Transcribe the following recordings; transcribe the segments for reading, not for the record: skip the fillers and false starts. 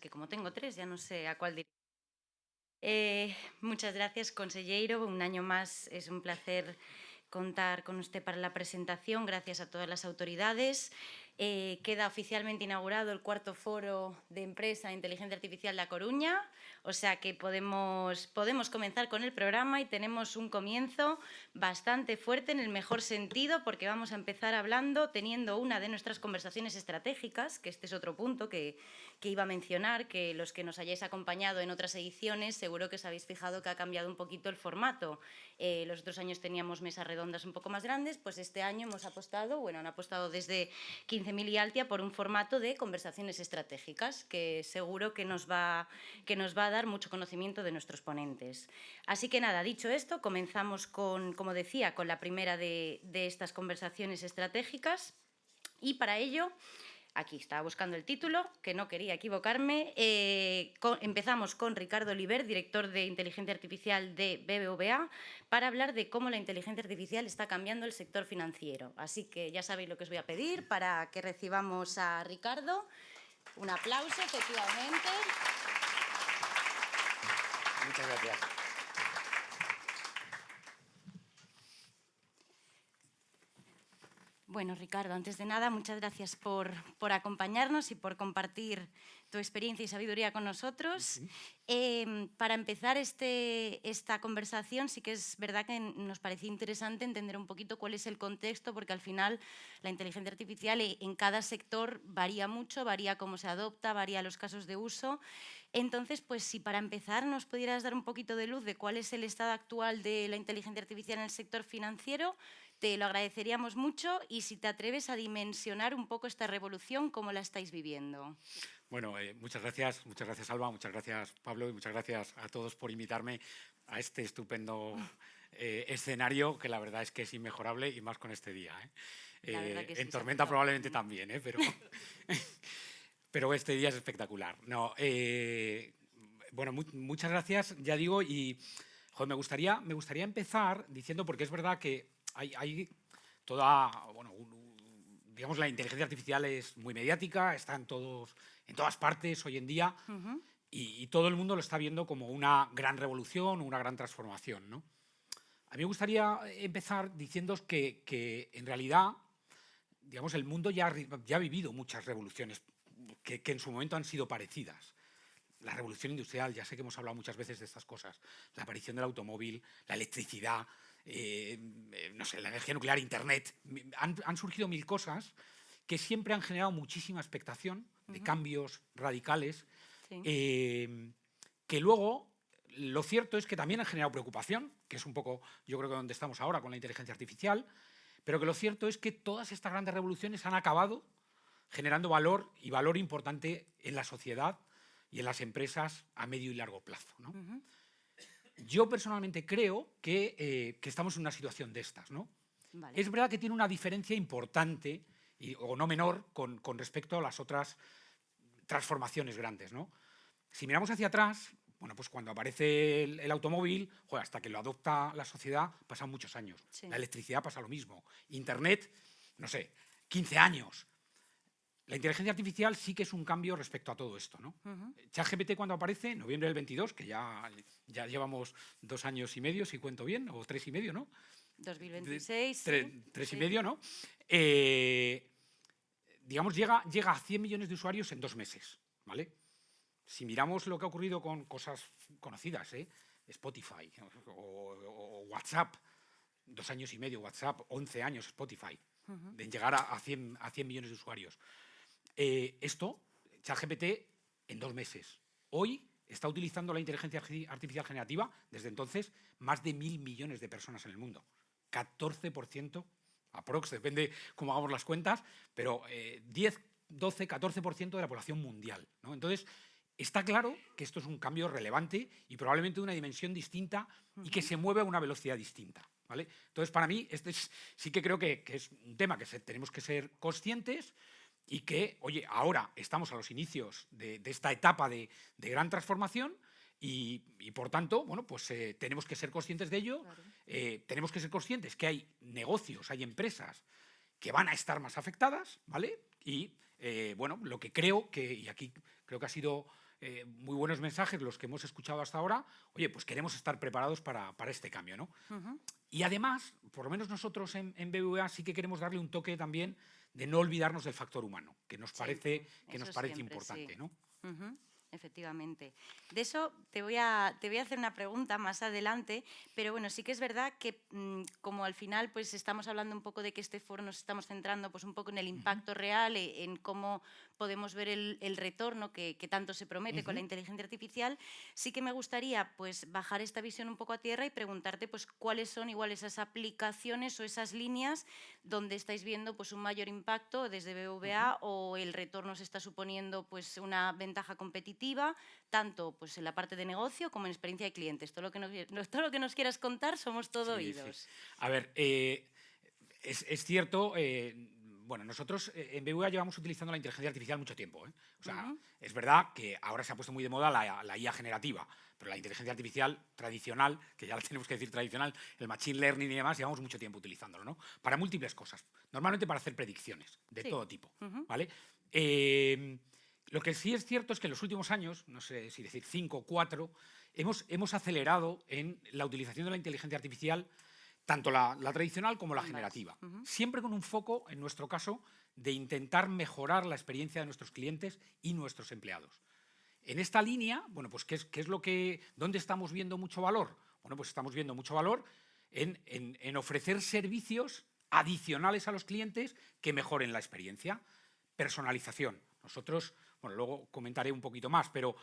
Es que como tengo tres, ya no sé a cuál dirigir. Muchas gracias, conselleiro. Un año más es un placer contar con usted para la presentación. Gracias a todas las autoridades. Queda oficialmente inaugurado el cuarto foro de empresa de inteligencia artificial de A Coruña, o sea que podemos comenzar con el programa y tenemos un comienzo bastante fuerte en el mejor sentido, porque vamos a empezar hablando, teniendo una de nuestras conversaciones estratégicas, que este es otro punto que iba a mencionar, que los que nos hayáis acompañado en otras ediciones seguro que os habéis fijado que ha cambiado un poquito el formato. Los otros años teníamos mesas redondas un poco más grandes, pues este año hemos apostado, han apostado desde 15.000 y Altia por un formato de conversaciones estratégicas que seguro que nos va a dar mucho conocimiento de nuestros ponentes. Así que nada, dicho esto, comenzamos con, como decía, con la primera de estas conversaciones estratégicas y para ello... Aquí estaba buscando el título, que no quería equivocarme. Empezamos con Ricardo Oliver, director de Inteligencia Artificial de BBVA, para hablar de cómo la inteligencia artificial está cambiando el sector financiero. Así que ya sabéis lo que os voy a pedir para que recibamos a Ricardo. Un aplauso, efectivamente. Muchas gracias. Bueno, Ricardo, antes de nada, muchas gracias por acompañarnos y por compartir tu experiencia y sabiduría con nosotros. Para empezar esta conversación, sí que es verdad que nos parecía interesante entender un poquito cuál es el contexto, porque al final la inteligencia artificial en cada sector varía mucho, varía cómo se adopta, varía los casos de uso. Entonces, pues si para empezar nos pudieras dar un poquito de luz de cuál es el estado actual de la inteligencia artificial en el sector financiero, te lo agradeceríamos mucho y si te atreves a dimensionar un poco esta revolución, ¿cómo la estáis viviendo? Bueno, muchas gracias, Alba, muchas gracias, Pablo, y muchas gracias a todos por invitarme a este estupendo escenario, que la verdad es que es inmejorable y más con este día. La verdad que sí, En tormenta probablemente también, pero este día es espectacular. No, bueno, muchas gracias, ya digo, y joder, me gustaría empezar diciendo, porque es verdad que hay toda, bueno, digamos, la inteligencia artificial es muy mediática, está en todas partes hoy en día, y todo el mundo lo está viendo como una gran revolución, una gran transformación, ¿no? A mí me gustaría empezar diciéndoos que en realidad, digamos, el mundo ya ha vivido muchas revoluciones que en su momento han sido parecidas. La revolución industrial, ya sé que hemos hablado muchas veces de estas cosas, la aparición del automóvil, la electricidad, no sé, la energía nuclear, Internet, han surgido mil cosas que siempre han generado muchísima expectación de cambios radicales, Sí. Que luego lo cierto es que también han generado preocupación, que es un poco, yo creo que donde estamos ahora con la inteligencia artificial, pero que lo cierto es que todas estas grandes revoluciones han acabado generando valor y valor importante en la sociedad y en las empresas a medio y largo plazo, ¿no? Yo personalmente creo que estamos en una situación de estas, ¿no? Vale. Es verdad que tiene una diferencia importante, o no menor, con respecto a las otras transformaciones grandes, ¿no? Si miramos hacia atrás, bueno, pues cuando aparece el automóvil, joder, hasta que lo adopta la sociedad pasan muchos años. Sí. La electricidad pasa lo mismo. Internet, no sé, 15 años. La inteligencia artificial sí que es un cambio respecto a todo esto, ¿no? ChatGPT cuando aparece, en noviembre del 22, que ya llevamos 2 años y medio, si cuento bien, o 3 y medio, ¿no? 2026. Tres y medio, ¿no? Digamos, llega a 100 millones de usuarios en 2 meses, ¿vale? Si miramos lo que ha ocurrido con cosas conocidas, Spotify o WhatsApp, 2 años y medio WhatsApp, 11 años Spotify, de llegar a 100 millones de usuarios. Esto, ChatGPT, en 2 meses. Hoy está utilizando la inteligencia artificial generativa, desde entonces, más de 1.000 millones de personas en el mundo. 14%, aprox, depende cómo hagamos las cuentas, pero 10, 12, 14% de la población mundial, ¿no? Entonces, está claro que esto es un cambio relevante y probablemente de una dimensión distinta y que se mueve a una velocidad distinta, ¿vale? Entonces, para mí, sí que creo que es un tema que tenemos que ser conscientes y que, oye, ahora estamos a los inicios de esta etapa de gran transformación y por tanto, bueno, pues tenemos que ser conscientes de ello. Claro. Tenemos que ser conscientes que hay negocios, hay empresas que van a estar más afectadas, ¿vale? Y, bueno, lo que creo que, y aquí creo que ha sido muy buenos mensajes los que hemos escuchado hasta ahora. Oye, pues queremos estar preparados para este cambio, ¿no? Y además, por lo menos nosotros en BBVA sí que queremos darle un toque también de no olvidarnos del factor humano, que nos parece siempre, importante, sí. ¿no? Efectivamente. De eso te voy a hacer una pregunta más adelante, pero bueno, sí que es verdad que como al final pues estamos hablando un poco de que este foro nos estamos centrando pues un poco en el impacto real, en cómo podemos ver el retorno que tanto se promete con la inteligencia artificial, sí que me gustaría pues bajar esta visión un poco a tierra y preguntarte pues cuáles son igual esas aplicaciones o esas líneas donde estáis viendo pues un mayor impacto desde BBVA o el retorno se está suponiendo pues una ventaja competitiva, tanto pues, en la parte de negocio como en experiencia de clientes. Todo lo que nos quieras contar, somos todo oídos. Sí. A ver, es cierto, bueno, nosotros en BBVA llevamos utilizando la inteligencia artificial mucho tiempo. O sea, es verdad que ahora se ha puesto muy de moda la IA generativa, pero la inteligencia artificial tradicional, que ya la tenemos que decir tradicional, el machine learning y demás, llevamos mucho tiempo utilizándolo, ¿no? Para múltiples cosas, normalmente para hacer predicciones de todo tipo, ¿vale? Lo que sí es cierto es que en los últimos años, no sé si decir 5 o 4, hemos acelerado en la utilización de la inteligencia artificial, tanto la tradicional como la generativa. Siempre con un foco, en nuestro caso, de intentar mejorar la experiencia de nuestros clientes y nuestros empleados. En esta línea, bueno, pues ¿dónde estamos viendo mucho valor? Bueno, pues estamos viendo mucho valor en ofrecer servicios adicionales a los clientes que mejoren la experiencia. Personalización. Nosotros, bueno, luego comentaré un poquito más, pero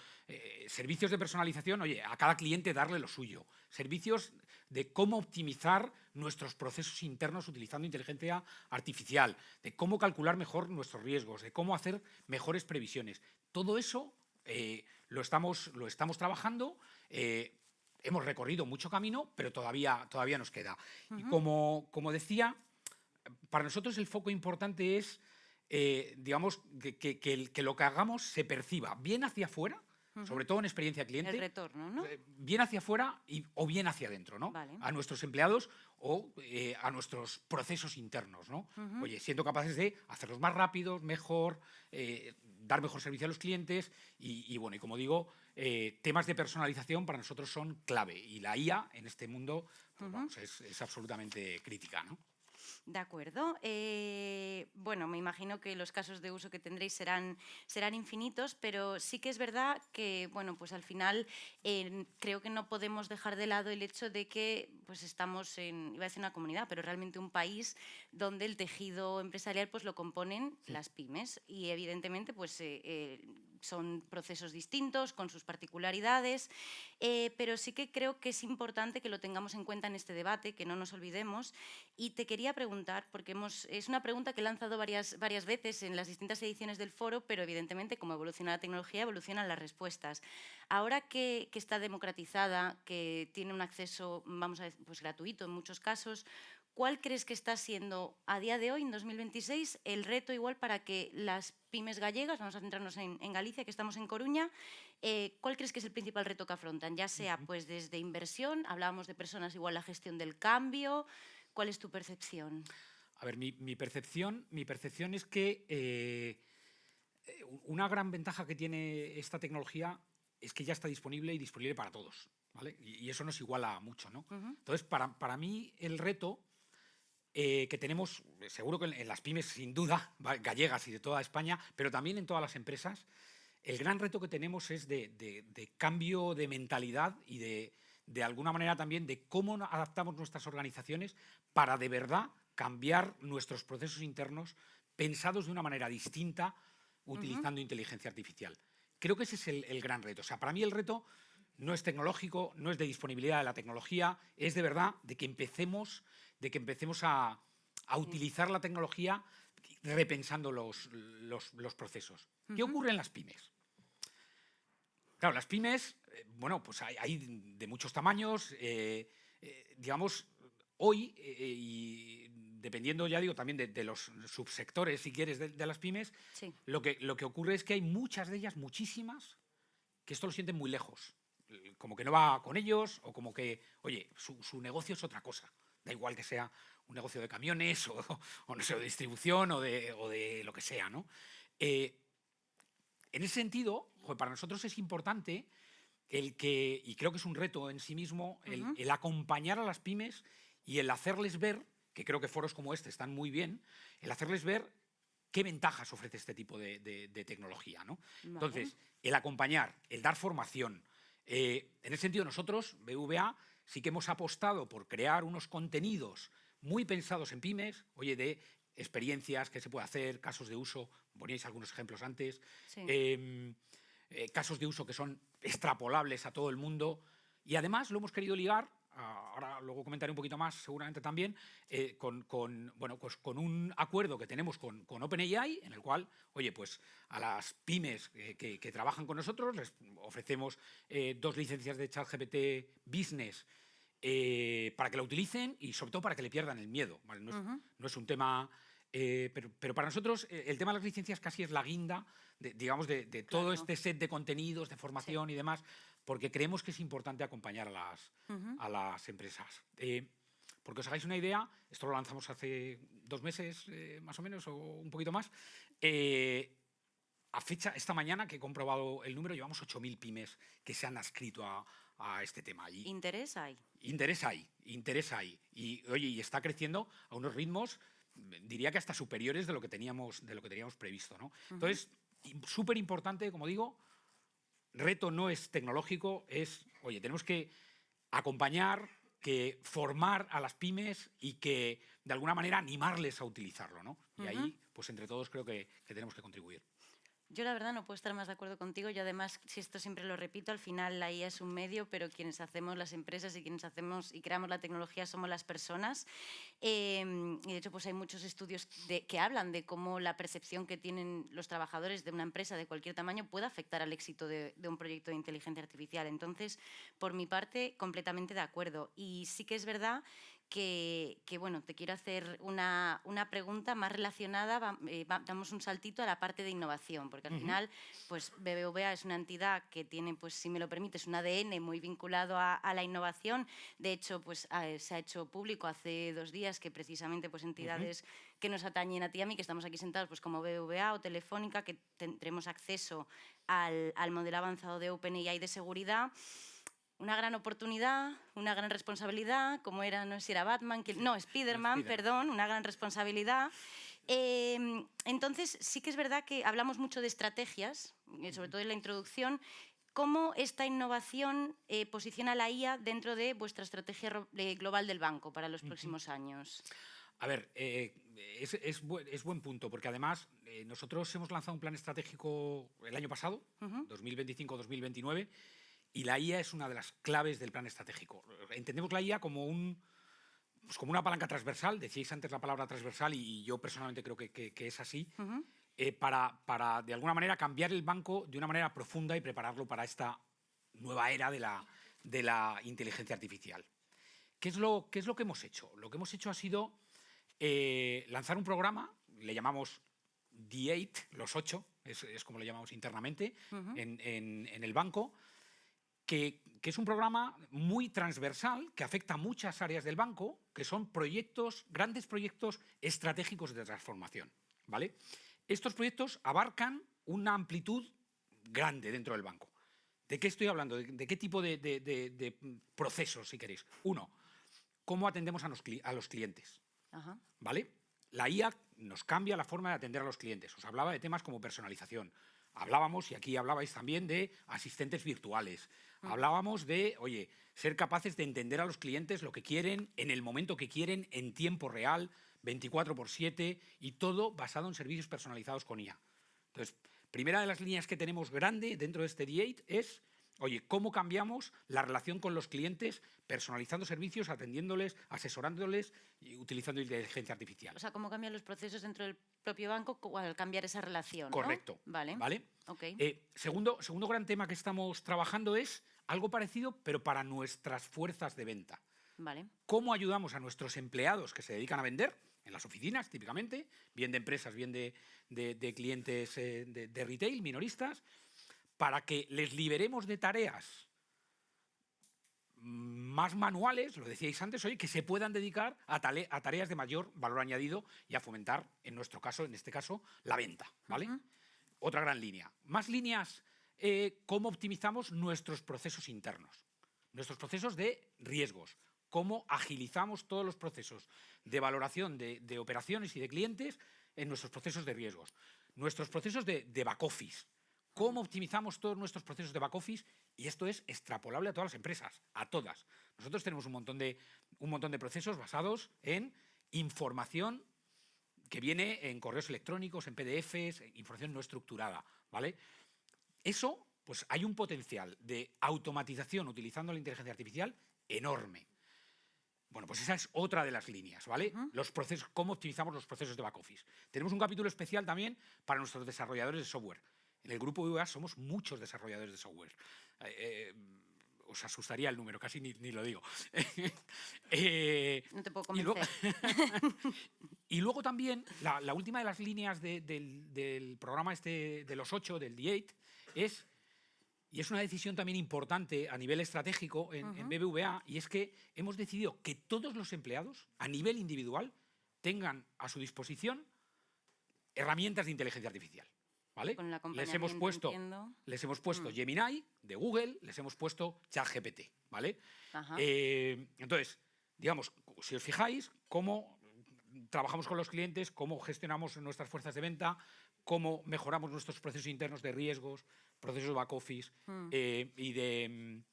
servicios de personalización, oye, a cada cliente darle lo suyo. Servicios de cómo optimizar nuestros procesos internos utilizando inteligencia artificial, de cómo calcular mejor nuestros riesgos, de cómo hacer mejores previsiones. Todo eso lo estamos trabajando. Hemos recorrido mucho camino, pero todavía nos queda. Y como decía, para nosotros el foco importante es digamos, que lo que hagamos se perciba bien hacia afuera, sobre todo en experiencia cliente. El retorno, ¿no? Bien hacia afuera o bien hacia adentro, ¿no? Vale. A nuestros empleados o a nuestros procesos internos, ¿no? Oye, siendo capaces de hacerlos más rápidos, mejor, dar mejor servicio a los clientes y bueno, y como digo, temas de personalización para nosotros son clave y la IA en este mundo pues, vamos, es absolutamente crítica, ¿no? De acuerdo. Bueno, me imagino que los casos de uso que tendréis serán infinitos, pero sí que es verdad que, bueno, pues al final creo que no podemos dejar de lado el hecho de que pues estamos iba a decir una comunidad, pero realmente un país donde el tejido empresarial pues lo componen las pymes y evidentemente pues son procesos distintos con sus particularidades, pero sí que creo que es importante que lo tengamos en cuenta en este debate, que no nos olvidemos. Y te quería preguntar, porque es una pregunta que he lanzado varias veces en las distintas ediciones del foro, pero evidentemente como evoluciona la tecnología, evolucionan las respuestas. Ahora que está democratizada, que tiene un acceso, vamos a decir, pues gratuito en muchos casos, ¿cuál crees que está siendo a día de hoy, en 2026, el reto igual para que las pymes gallegas, vamos a centrarnos en Galicia, que estamos en Coruña, ¿cuál crees que es el principal reto que afrontan? Ya sea pues desde inversión, hablábamos de personas igual la gestión del cambio. ¿Cuál es tu percepción? A ver, mi percepción es que una gran ventaja que tiene esta tecnología es que ya está disponible y disponible para todos, ¿vale? Y eso nos iguala mucho, ¿no? Entonces, para mí, el reto que tenemos, seguro que en las pymes, sin duda, gallegas y de toda España, pero también en todas las empresas, el gran reto que tenemos es de cambio de mentalidad y de alguna manera también de cómo adaptamos nuestras organizaciones para de verdad cambiar nuestros procesos internos pensados de una manera distinta utilizando inteligencia artificial. Creo que ese es el gran reto. O sea, para mí el reto no es tecnológico, no es de disponibilidad de la tecnología, es de verdad de que empecemos a utilizar la tecnología repensando los procesos. ¿Qué ocurre en las pymes? Claro, las pymes, bueno, pues hay de muchos tamaños, digamos, hoy, y dependiendo, ya digo, también de los subsectores, si quieres, de las pymes, sí. lo que ocurre es que hay muchas de ellas, muchísimas, que esto lo sienten muy lejos, como que no va con ellos o como que, oye, su negocio es otra cosa. Da igual que sea un negocio de camiones o no sé, de distribución o de lo que sea, ¿no? En ese sentido, joder, para nosotros es importante y creo que es un reto en sí mismo, el acompañar a las pymes y el hacerles ver, que creo que foros como este están muy bien, el hacerles ver qué ventajas ofrece este tipo de tecnología, ¿no? Vale. Entonces, el acompañar, el dar formación. En ese sentido, nosotros, BVA, sí que hemos apostado por crear unos contenidos muy pensados en pymes, oye, de experiencias, qué se puede hacer, casos de uso, poníais algunos ejemplos antes, Sí. casos de uso que son extrapolables a todo el mundo, y además lo hemos querido ligar, ahora luego comentaré un poquito más seguramente también, bueno, pues con un acuerdo que tenemos con OpenAI, en el cual, oye, pues a las pymes que trabajan con nosotros les ofrecemos 2 licencias de ChatGPT Business para que la utilicen y sobre todo para que le pierdan el miedo, ¿vale? No es un tema... pero para nosotros el tema de las licencias casi es la guinda, digamos, de todo este set de contenidos, de formación y demás, porque creemos que es importante acompañar a las empresas. Porque os hagáis una idea, esto lo lanzamos hace 2 meses más o menos, o un poquito más. A fecha, esta mañana que he comprobado el número, llevamos 8.000 pymes que se han adscrito a este tema. ¿Interés hay? Interés hay. Y, oye, y está creciendo a unos ritmos, diría que hasta superiores de lo que teníamos previsto, ¿no? Entonces, súper importante, como digo, reto no es tecnológico, es, oye, tenemos que acompañar, que formar a las pymes y que, de alguna manera, animarles a utilizarlo, ¿no? Y ahí, pues entre todos creo que tenemos que contribuir. Yo la verdad no puedo estar más de acuerdo contigo. Yo además, si esto siempre lo repito, al final la IA es un medio, pero quienes hacemos las empresas y quienes hacemos y creamos la tecnología somos las personas. Y de hecho, pues hay muchos estudios que hablan de cómo la percepción que tienen los trabajadores de una empresa de cualquier tamaño puede afectar al éxito de un proyecto de inteligencia artificial. Entonces, por mi parte, completamente de acuerdo. Y sí que es verdad que bueno, te quiero hacer una pregunta más relacionada, damos un saltito a la parte de innovación, porque al final, pues BBVA es una entidad que tiene, pues si me lo permites, un ADN muy vinculado a la innovación. De hecho, pues se ha hecho público hace 2 días que precisamente pues entidades que nos atañen a ti y a mí, que estamos aquí sentados, pues como BBVA o Telefónica, que tendremos acceso al modelo avanzado de OpenAI de seguridad. Una gran oportunidad, una gran responsabilidad, como era, no sé si era Batman, Spiderman, perdón, una gran responsabilidad. Entonces, sí que es verdad que hablamos mucho de estrategias, sobre todo en la introducción. ¿Cómo esta innovación posiciona la IA dentro de vuestra estrategia global del banco para los próximos años? A ver, es buen punto, porque además nosotros hemos lanzado un plan estratégico el año pasado, 2025-2029, y la IA es una de las claves del plan estratégico. Entendemos la IA como como una palanca transversal, decíais antes la palabra transversal y yo personalmente creo que es así, para de alguna manera cambiar el banco de una manera profunda y prepararlo para esta nueva era de la inteligencia artificial. ¿Qué es lo que hemos hecho? Lo que hemos hecho ha sido lanzar un programa, le llamamos The8, los 8, es como lo llamamos internamente, en el banco, que es un programa muy transversal, que afecta a muchas áreas del banco, que son grandes proyectos estratégicos de transformación, ¿vale? Estos proyectos abarcan una amplitud grande dentro del banco. ¿De qué estoy hablando? ¿De qué tipo de procesos, si queréis? Uno, ¿cómo atendemos a los clientes? ¿Vale? La IA nos cambia la forma de atender a los clientes. Os hablaba de temas como personalización. Hablábamos, y aquí hablabais también, de asistentes virtuales. Hablábamos de, oye, ser capaces de entender a los clientes lo que quieren, en el momento que quieren, en tiempo real, 24/7, y todo basado en servicios personalizados con IA. Entonces, primera de las líneas que tenemos grande dentro de este D8 es, oye, ¿cómo cambiamos la relación con los clientes personalizando servicios, atendiéndoles, asesorándoles y utilizando inteligencia artificial? O sea, ¿cómo cambian los procesos dentro del propio banco al cambiar esa relación? Correcto. ¿No? Vale. Okay. Segundo gran tema que estamos trabajando es algo parecido, pero para nuestras fuerzas de venta. Vale. ¿Cómo ayudamos a nuestros empleados que se dedican a vender, en las oficinas típicamente, bien de empresas, bien de clientes de retail, minoristas, para que les liberemos de tareas más manuales, lo decíais antes, oye, que se puedan dedicar a tareas de mayor valor añadido y a fomentar, en este caso, la venta, ¿vale? Otra gran línea. Más líneas cómo optimizamos nuestros procesos internos, nuestros procesos de riesgos, cómo agilizamos todos los procesos de valoración de operaciones y de clientes en nuestros procesos de riesgos, nuestros procesos de back office, cómo optimizamos todos nuestros procesos de back office, y esto es extrapolable a todas las empresas, a todas. Nosotros tenemos un montón de procesos basados en información que viene en correos electrónicos, en PDFs, información no estructurada, ¿vale? Eso, pues hay un potencial de automatización utilizando la inteligencia artificial enorme. Bueno, pues esa es otra de las líneas, ¿vale? Los procesos, cómo optimizamos los procesos de back office. Tenemos un capítulo especial también para nuestros desarrolladores de software. En el grupo BBVA somos muchos desarrolladores de software. Os asustaría el número, casi ni lo digo. No te puedo convencer. Y luego también, la última de las líneas del programa de los 8, del D8, y es una decisión también importante a nivel estratégico en BBVA, y es que hemos decidido que todos los empleados, a nivel individual, tengan a su disposición herramientas de inteligencia artificial. ¿Vale? Con el les hemos puesto Gemini de Google, les hemos puesto ChatGPT, ¿vale? Entonces, digamos, si os fijáis, cómo trabajamos con los clientes, cómo gestionamos nuestras fuerzas de venta, cómo mejoramos nuestros procesos internos de riesgos, procesos de back office y de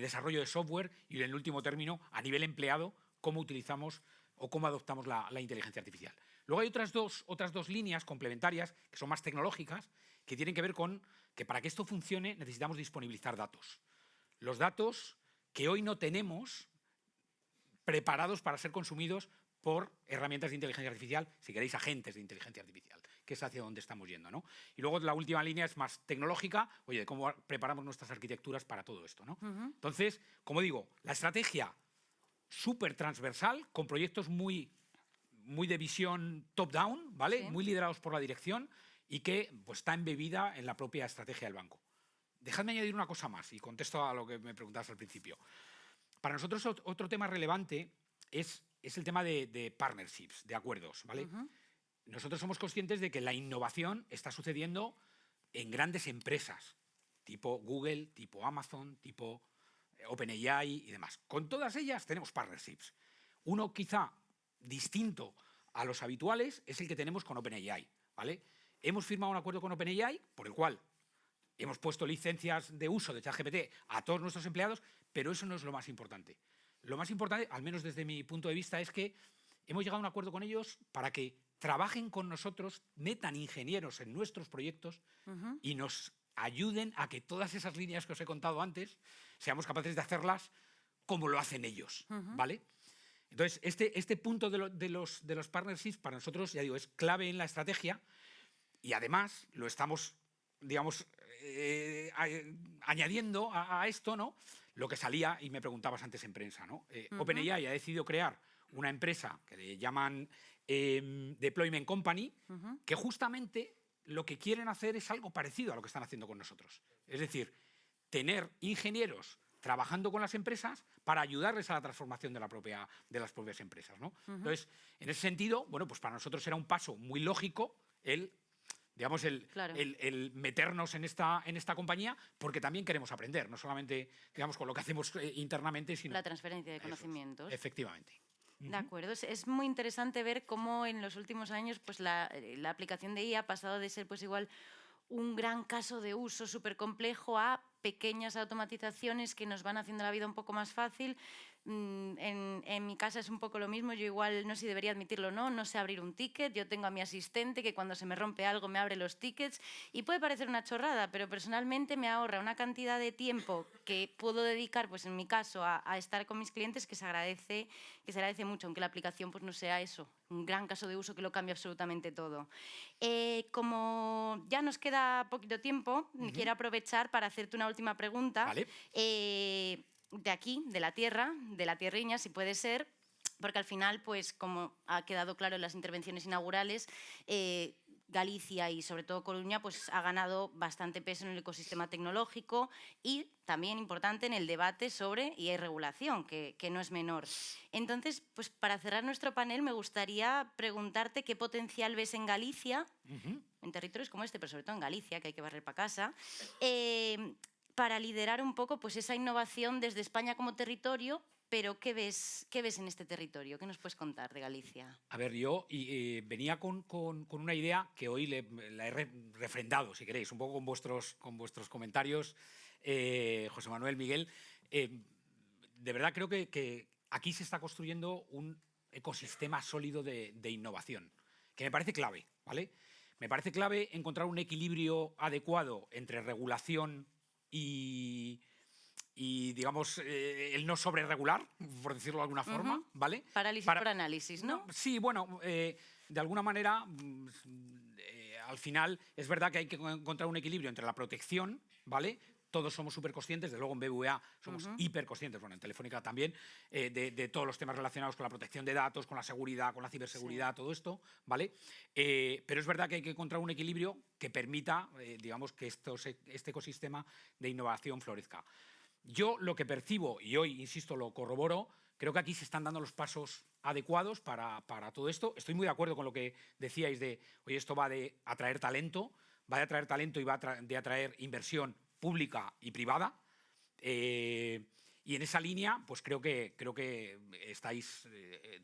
desarrollo de software, y en el último término, a nivel empleado, cómo utilizamos o cómo adoptamos la inteligencia artificial. Luego hay otras dos líneas complementarias, que son más tecnológicas, que tienen que ver con que para que esto funcione necesitamos disponibilizar datos. Los datos que hoy no tenemos preparados para ser consumidos por herramientas de inteligencia artificial, si queréis, agentes de inteligencia artificial, que es hacia donde estamos yendo, ¿no? Y luego la última línea es más tecnológica, oye, de cómo preparamos nuestras arquitecturas para todo esto, ¿no? Entonces, como digo, la estrategia súper transversal, con proyectos muy de visión top-down, ¿vale? Sí. Muy liderados por la dirección, y que pues, está embebida en la propia estrategia del banco. Dejadme añadir una cosa más, y contesto a lo que me preguntabas al principio. Para nosotros otro tema relevante es el tema de partnerships, de acuerdos, ¿vale? Nosotros somos conscientes de que la innovación está sucediendo en grandes empresas, tipo Google, tipo Amazon, tipo OpenAI y demás. Con todas ellas tenemos partnerships. Uno quizá distinto a los habituales es el que tenemos con OpenAI, ¿vale? Hemos firmado un acuerdo con OpenAI por el cual hemos puesto licencias de uso de ChatGPT a todos nuestros empleados, pero eso no es lo más importante. Lo más importante, al menos desde mi punto de vista, es que hemos llegado a un acuerdo con ellos para que trabajen con nosotros, metan ingenieros en nuestros proyectos y nos ayuden a que todas esas líneas que os he contado antes seamos capaces de hacerlas como lo hacen ellos, ¿vale? Entonces, este punto de los partnerships para nosotros, ya digo, es clave en la estrategia, y además lo estamos, digamos, añadiendo a esto, ¿no? Lo que salía, y me preguntabas antes en prensa, ¿no? OpenAI ha decidido crear una empresa que le llaman Deployment Company, que justamente lo que quieren hacer es algo parecido a lo que están haciendo con nosotros. Es decir, tener ingenieros trabajando con las empresas para ayudarles a la transformación de las propias empresas, ¿no? Entonces, en ese sentido, bueno, pues para nosotros era un paso muy lógico el meternos en esta compañía, porque también queremos aprender, no solamente, digamos, con lo que hacemos internamente, sino la transferencia de conocimientos. Efectivamente. De acuerdo, es muy interesante ver cómo en los últimos años pues la aplicación de IA ha pasado de ser pues igual un gran caso de uso súper complejo a pequeñas automatizaciones que nos van haciendo la vida un poco más fácil. En mi casa es un poco lo mismo. Yo igual, no sé si debería admitirlo o no sé abrir un ticket. Yo tengo a mi asistente que cuando se me rompe algo me abre los tickets, y puede parecer una chorrada, pero personalmente me ahorra una cantidad de tiempo que puedo dedicar, pues en mi caso, a estar con mis clientes, que se agradece mucho, aunque la aplicación pues no sea eso, un gran caso de uso que lo cambia absolutamente todo. Como ya nos queda poquito tiempo, quiero aprovechar para hacerte una última pregunta. Vale. De aquí, de la tierra, de la tierriña, si puede ser, porque al final, pues como ha quedado claro en las intervenciones inaugurales, Galicia y sobre todo Coruña pues ha ganado bastante peso en el ecosistema tecnológico y también importante en el debate sobre y regulación, que no es menor. Entonces, pues para cerrar nuestro panel me gustaría preguntarte qué potencial ves en Galicia, en territorios como este, pero sobre todo en Galicia, que hay que barrer para casa, para liderar un poco pues esa innovación desde España como territorio. Pero, ¿qué ves en este territorio? ¿Qué nos puedes contar de Galicia? A ver, yo venía con una idea que hoy la he refrendado, si queréis, un poco con vuestros comentarios, José Manuel, Miguel. De verdad creo que aquí se está construyendo un ecosistema sólido de innovación, que me parece clave, ¿vale? Me parece clave encontrar un equilibrio adecuado entre regulación y digamos, el no sobreregular, por decirlo de alguna forma, ¿vale? Parálisis por análisis, ¿no? Sí, bueno, de alguna manera, al final es verdad que hay que encontrar un equilibrio entre la protección, ¿vale? Todos somos súper conscientes, desde luego en BBVA somos hiperconscientes, bueno, en Telefónica también, de todos los temas relacionados con la protección de datos, con la seguridad, con la ciberseguridad, todo esto, ¿vale? Pero es verdad que hay que encontrar un equilibrio que permita, digamos, que este ecosistema de innovación florezca. Yo lo que percibo, y hoy, insisto, lo corroboro, creo que aquí se están dando los pasos adecuados para todo esto. Estoy muy de acuerdo con lo que decíais de, oye, esto va de atraer talento, y va de atraer inversión pública y privada. Y en esa línea, pues creo que estáis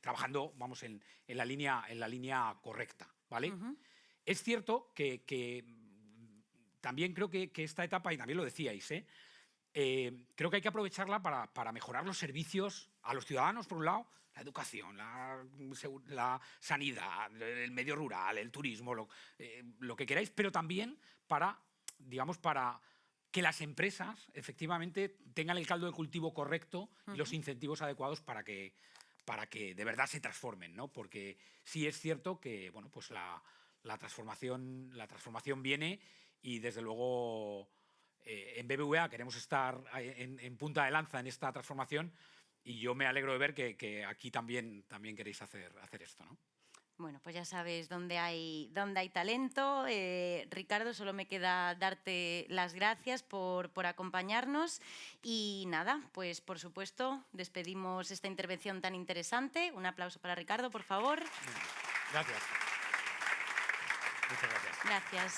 trabajando, vamos, en la línea correcta, ¿vale? Es cierto que también creo que esta etapa, y también lo decíais, creo que hay que aprovecharla para mejorar los servicios a los ciudadanos, por un lado, la educación, la sanidad, el medio rural, el turismo, lo que queráis, pero también para que las empresas efectivamente tengan el caldo de cultivo correcto y los incentivos adecuados para que de verdad se transformen, ¿no? Porque sí es cierto que bueno, pues la transformación viene y desde luego en BBVA queremos estar en punta de lanza en esta transformación y yo me alegro de ver que aquí también queréis hacer esto, ¿no? Bueno, pues ya sabes dónde hay talento. Ricardo, solo me queda darte las gracias por acompañarnos y nada, pues por supuesto despedimos esta intervención tan interesante. Un aplauso para Ricardo, por favor. Gracias. Muchas gracias. Gracias.